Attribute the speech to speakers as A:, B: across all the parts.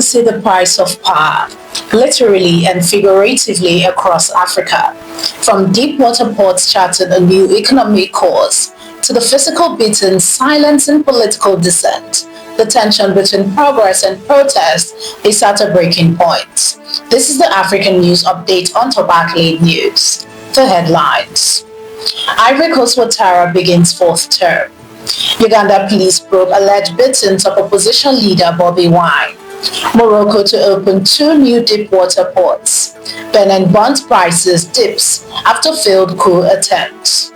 A: we see the price of power, literally and figuratively across Africa, from deep water ports charting a new economic course to the physical beating silencing political dissent. The tension between progress and protest is at a breaking point. This is the African News Update on Tobacco News. The headlines. Ivory Coast Ouattara begins fourth term. Uganda police probe alleged beatings of opposition leader Bobby Wine. Morocco to open two new deep water ports. Benin bond prices dips after failed coup attempts.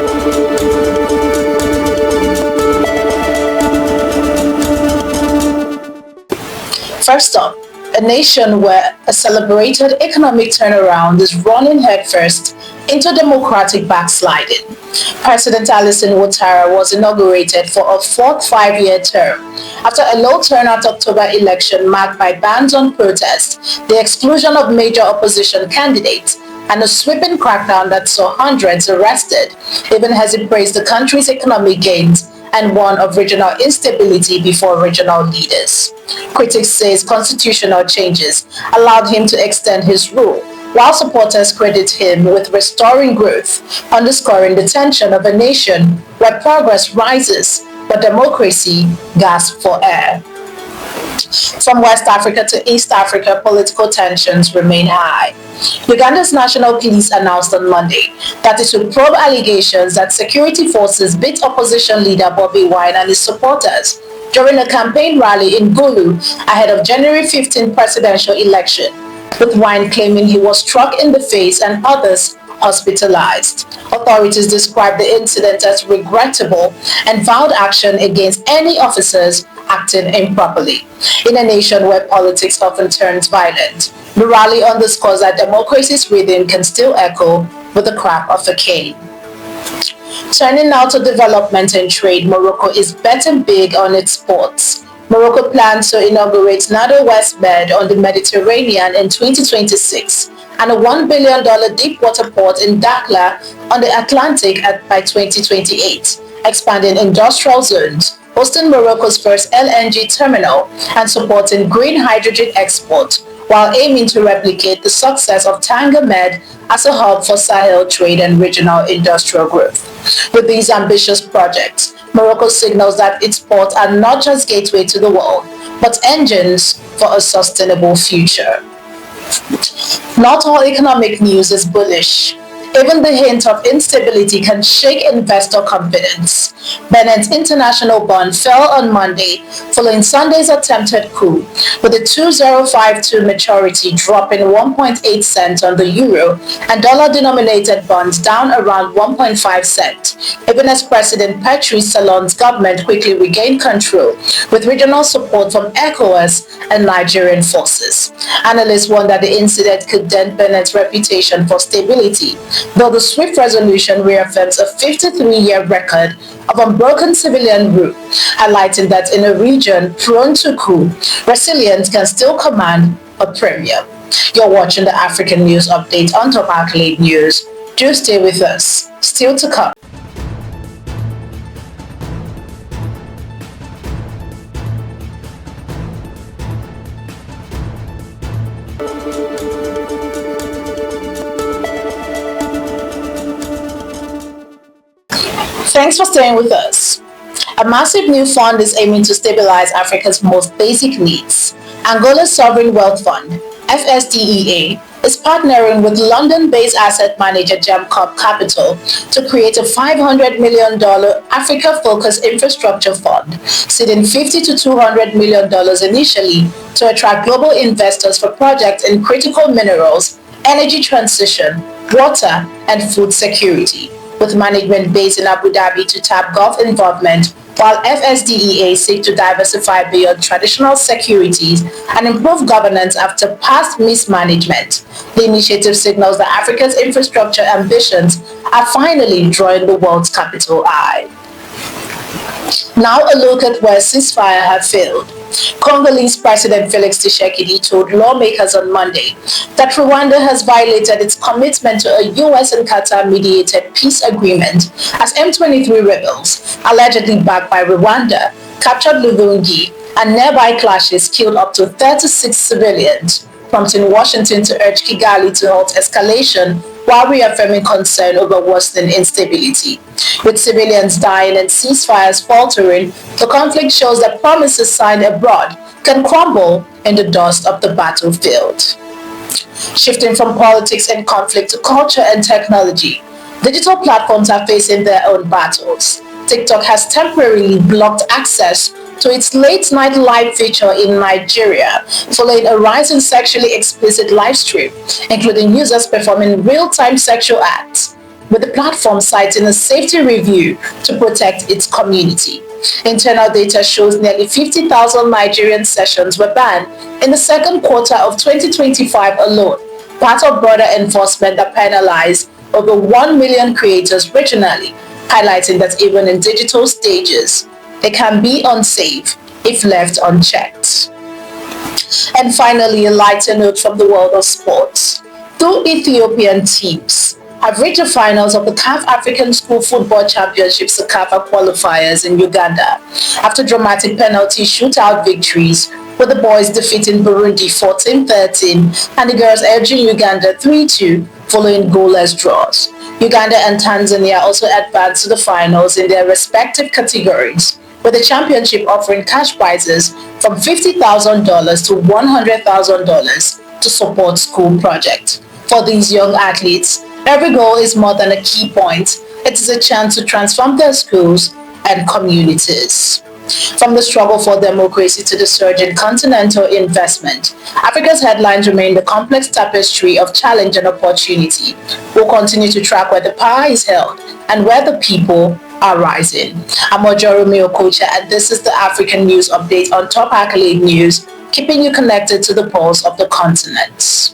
A: First up, a nation where a celebrated economic turnaround is running headfirst into democratic backsliding. President Alassane Ouattara was inaugurated for a fourth five-year term after a low turnout October election marked by bans on protest, the exclusion of major opposition candidates, and a sweeping crackdown that saw hundreds arrested, even as he praised the country's economic gains and warned of regional instability before regional leaders. Critics say his constitutional changes allowed him to extend his rule, while supporters credit him with restoring growth, underscoring the tension of a nation where progress rises but democracy gasps for air. From West Africa to East Africa, political tensions remain high. Uganda's National Police announced on Monday that it would probe allegations that security forces beat opposition leader Bobby Wine and his supporters during a campaign rally in Gulu ahead of January 15 presidential election, with Wine claiming he was struck in the face and others hospitalized. Authorities described the incident as regrettable and vowed action against any officers acting improperly. In a nation where politics often turns violent, the rally underscores that democracy's rhythm can still echo with the crack of a cane. Turning now to development and trade, Morocco is betting big on its ports. Morocco plans to inaugurate Nado West Med on the Mediterranean in 2026 and a $1 billion deep water port in Dakhla on the Atlantic by 2028, expanding industrial zones, hosting Morocco's first LNG terminal, and supporting green hydrogen export, while aiming to replicate the success of Tanga Med as a hub for Sahel trade and regional industrial growth. With these ambitious projects, Morocco signals that its ports are not just gateway to the world, but engines for a sustainable future. Not all economic news is bullish. Even the hint of instability can shake investor confidence. Benin's international bond fell on Monday following Sunday's attempted coup, with the 2052 maturity dropping 1.8 cents on the euro and dollar-denominated bonds down around 1.5 cents, even as President Patrice Talon's government quickly regained control, with regional support from ECOWAS and Nigerian forces. Analysts warn that the incident could dent Benin's reputation for stability, though the swift resolution reaffirms a 53-year record of unbroken civilian rule, highlighting that in a region prone to coup, resilience can still command a premium. You're watching the African News Update on Tobacco News. Do stay with us. Still to come. Thanks for staying with us. A massive new fund is aiming to stabilize Africa's most basic needs. Angola's Sovereign Wealth Fund, FSDEA, is partnering with London-based asset manager GemCorp Capital to create a $500 million Africa-focused infrastructure fund, seeding $50 to $200 million initially to attract global investors for projects in critical minerals, energy transition, water, and food security, with management based in Abu Dhabi to tap Gulf involvement, while FSDEA seek to diversify beyond traditional securities and improve governance after past mismanagement. The initiative signals that Africa's infrastructure ambitions are finally drawing the world's capital eye. Now a look at where ceasefire have failed. Congolese President Felix Tshisekedi told lawmakers on Monday that Rwanda has violated its commitment to a US and Qatar mediated peace agreement as M23 rebels, allegedly backed by Rwanda, captured Luvungi and nearby clashes killed up to 36 civilians, prompting Washington to urge Kigali to halt escalation while reaffirming concern over worsening instability. With civilians dying and ceasefires faltering, the conflict shows that promises signed abroad can crumble in the dust of the battlefield. Shifting from politics and conflict to culture and technology, digital platforms are facing their own battles. TikTok has temporarily blocked access to its late night live feature in Nigeria, following a rise in sexually explicit live stream, including users performing real-time sexual acts, with the platform citing a safety review to protect its community. Internal data shows nearly 50,000 Nigerian sessions were banned in the second quarter of 2025 alone, part of broader enforcement that penalized over 1 million creators regionally, highlighting that even in digital stages, they can be unsafe if left unchecked. And finally, a lighter note from the world of sports. Two Ethiopian teams have reached the finals of the CAF African School Football Championships, the CAF qualifiers in Uganda, after dramatic penalty shootout victories, with the boys defeating Burundi 14-13 and the girls edging Uganda 3-2 following goalless draws. Uganda and Tanzania also advanced to the finals in their respective categories, with the championship offering cash prizes from $50,000 to $100,000 to support school projects. For these young athletes, every goal is more than a key point. It is a chance to transform their schools and communities. From the struggle for democracy to the surge in continental investment, Africa's headlines remain the complex tapestry of challenge and opportunity. We'll continue to track where the power is held and where the people are rising. I'm Ojorumi Okocha, and this is the African News Update on Top Accolade News, keeping you connected to the pulse of the continent.